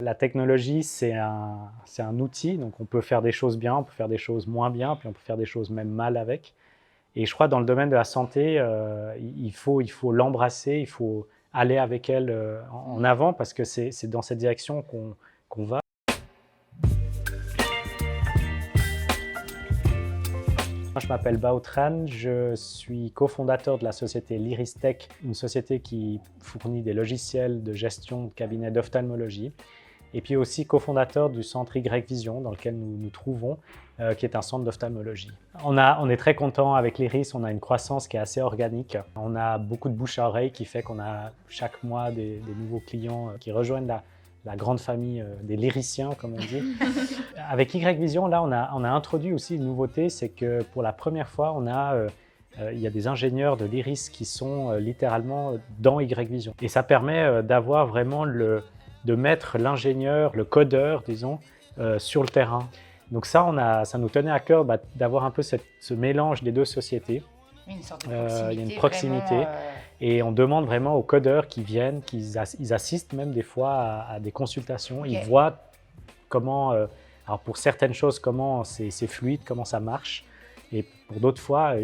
la technologie, c'est un outil, donc on peut faire des choses bien, on peut faire des choses moins bien, puis on peut faire des choses même mal avec. Et je crois que dans le domaine de la santé, il faut l'embrasser, il faut aller avec elle en avant parce que c'est dans cette direction qu'on va. Moi, je m'appelle Bao Tran, je suis cofondateur de la société Lyristech, une société qui fournit des logiciels de gestion de cabinets d'ophtalmologie, et puis aussi cofondateur du centre Y-Vision dans lequel nous nous trouvons, qui est un centre d'ophtalmologie. On est très content avec l'Iris, on a une croissance qui est assez organique. On a beaucoup de bouche à oreille qui fait qu'on a chaque mois des nouveaux clients qui rejoignent la grande famille des lyriciens, comme on dit. Avec Y-Vision, là, on a introduit aussi une nouveauté, c'est que pour la première fois, il y a des ingénieurs de l'Iris qui sont littéralement dans Y-Vision. Et ça permet d'avoir vraiment de mettre l'ingénieur, le codeur, disons, sur le terrain. Donc ça nous tenait à cœur d'avoir un peu ce mélange des deux sociétés. Une sorte de proximité. Il y a une proximité. Vraiment, Et on demande vraiment aux codeurs qui viennent, ils assistent même des fois à des consultations. Okay. Ils voient comment, alors pour certaines choses, comment c'est fluide, comment ça marche. Et pour d'autres fois,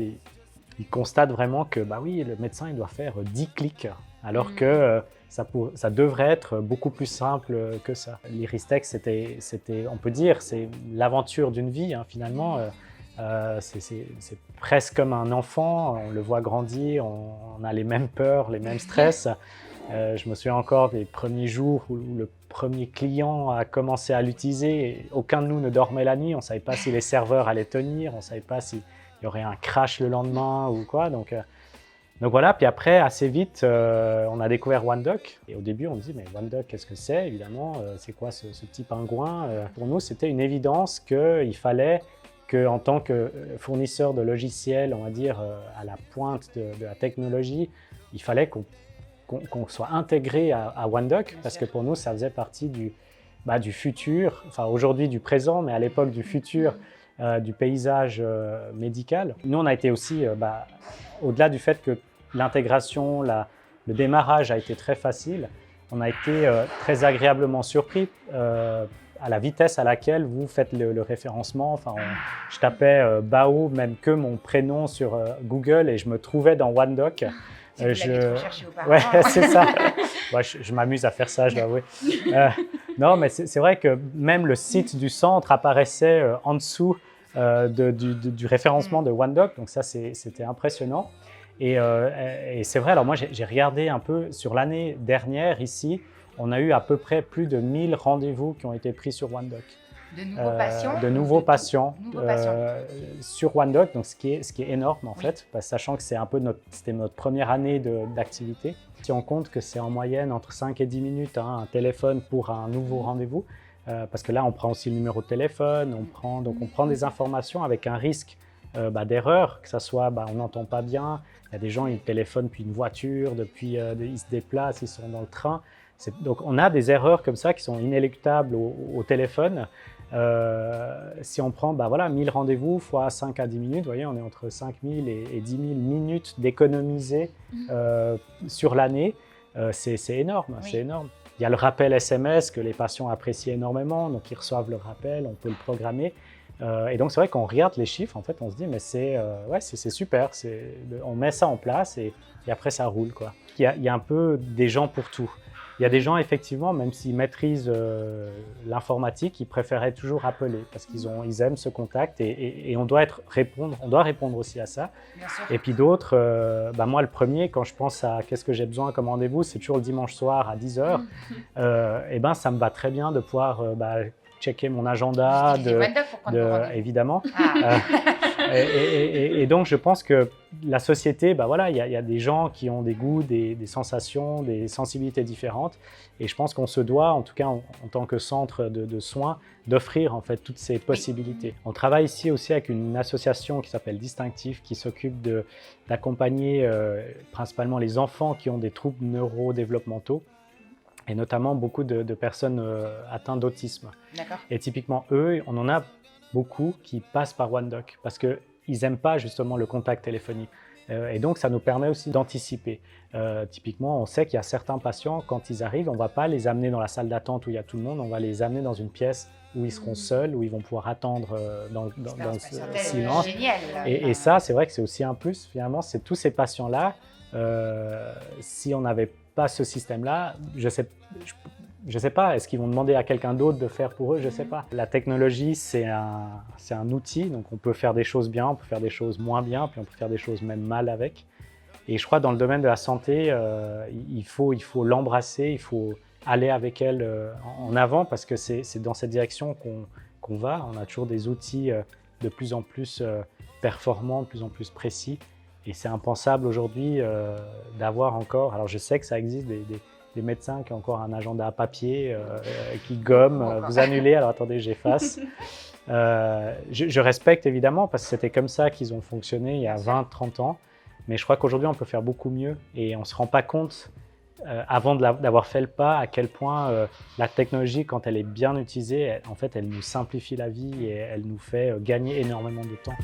ils constatent vraiment que bah oui, le médecin il doit faire 10 clics, alors que ça devrait être beaucoup plus simple que ça. L'Iristech, on peut dire, c'est l'aventure d'une vie, hein, finalement. C'est presque comme un enfant, on le voit grandir, on a les mêmes peurs, les mêmes stress. Je me souviens encore des premiers jours où le premier client a commencé à l'utiliser. Aucun de nous ne dormait la nuit, on ne savait pas si les serveurs allaient tenir, on ne savait pas s'il y aurait un crash le lendemain ou quoi. Donc voilà, puis après, assez vite, on a découvert OneDoc. Et au début, on me dit, mais OneDoc, qu'est-ce que c'est? Évidemment, c'est quoi ce petit pingouin? Pour nous, c'était une évidence qu'il fallait qu'en tant que fournisseur de logiciels, on va dire, à la pointe de la technologie, il fallait qu'on soit intégré à OneDoc, parce que pour nous, ça faisait partie du futur, enfin aujourd'hui du présent, mais à l'époque du futur, du paysage médical. Nous, on a été aussi, au-delà du fait que l'intégration, le démarrage a été très facile, on a été très agréablement surpris à la vitesse à laquelle vous faites le référencement. Enfin, je tapais Bao, même que mon prénom sur Google, et je me trouvais dans OneDoc. Trop cherché auparavant. Ouais, c'est ça. Ouais, je m'amuse à faire ça, je dois avouer. Non, mais c'est vrai que même le site du centre apparaissait en dessous du référencement de OneDoc, donc ça, c'était impressionnant. Et c'est vrai, alors moi, j'ai regardé un peu sur l'année dernière ici, on a eu à peu près plus de 1000 rendez-vous qui ont été pris sur OneDoc. De nouveaux patients? De nouveaux patients, patients. sur OneDoc, donc ce qui est énorme en fait, sachant que c'était notre première année d'activité. Si on compte que c'est en moyenne entre 5 et 10 minutes un téléphone pour un nouveau rendez-vous, parce que là on prend aussi le numéro de téléphone, on prend des informations avec un risque d'erreur, que ça soit on n'entend pas bien, il y a des gens ils téléphonent depuis une voiture, ils se déplacent, ils sont dans le train. Donc on a des erreurs comme ça qui sont inéluctables au téléphone. Si on prend 1000 rendez-vous fois 5 à 10 minutes, vous voyez, on est entre 5000 et 10 000 minutes d'économiser sur l'année. C'est énorme, oui. C'est énorme. Il y a le rappel SMS que les patients apprécient énormément, donc ils reçoivent le rappel, on peut le programmer. Et donc c'est vrai qu'on regarde les chiffres, en fait, on se dit mais c'est super, on met ça en place et après ça roule, quoi. Il y a un peu des gens pour tout. Il y a des gens, effectivement, même s'ils maîtrisent l'informatique, ils préféraient toujours appeler parce qu'ils aiment ce contact et on doit répondre aussi à ça. Bien sûr. Et puis d'autres, moi le premier, quand je pense à qu'est-ce que j'ai besoin comme rendez-vous, c'est toujours le dimanche soir à 10h. Et ça me va très bien de pouvoir checker mon agenda, évidemment. Ah. Et donc, je pense que la société, il y a des gens qui ont des goûts, des sensations, des sensibilités différentes. Et je pense qu'on se doit, en tout cas en tant que centre de soins, d'offrir en fait toutes ces possibilités. Oui. On travaille ici aussi avec une association qui s'appelle Distinctif, qui s'occupe d'accompagner principalement les enfants qui ont des troubles neurodéveloppementaux, et notamment beaucoup de personnes atteintes d'autisme. Et typiquement, eux, on en a beaucoup qui passent par OneDoc parce qu'ils n'aiment pas justement le contact téléphonique. Et donc, ça nous permet aussi d'anticiper. Typiquement, on sait qu'il y a certains patients, quand ils arrivent, on ne va pas les amener dans la salle d'attente où il y a tout le monde, on va les amener dans une pièce où ils seront seuls, où ils vont pouvoir attendre dans ce silence. Génial. Et ça, c'est vrai que c'est aussi un plus, finalement, c'est tous ces patients-là, si on n'avait pas ce système-là, je sais pas, est-ce qu'ils vont demander à quelqu'un d'autre de faire pour eux? Je sais pas. La technologie, c'est un outil, donc on peut faire des choses bien, on peut faire des choses moins bien, puis on peut faire des choses même mal avec. Et je crois que dans le domaine de la santé, il faut l'embrasser, il faut aller avec elle en avant, parce que c'est dans cette direction qu'on va. On a toujours des outils de plus en plus performants, de plus en plus précis. Et c'est impensable aujourd'hui d'avoir encore, alors je sais que ça existe, des médecins qui ont encore un agenda à papier, qui gomment, vous annulez, alors attendez, j'efface. Je respecte évidemment, parce que c'était comme ça qu'ils ont fonctionné il y a 20-30 ans. Mais je crois qu'aujourd'hui, on peut faire beaucoup mieux et on ne se rend pas compte, avant d'avoir fait le pas, à quel point la technologie, quand elle est bien utilisée, en fait, elle nous simplifie la vie et elle nous fait gagner énormément de temps.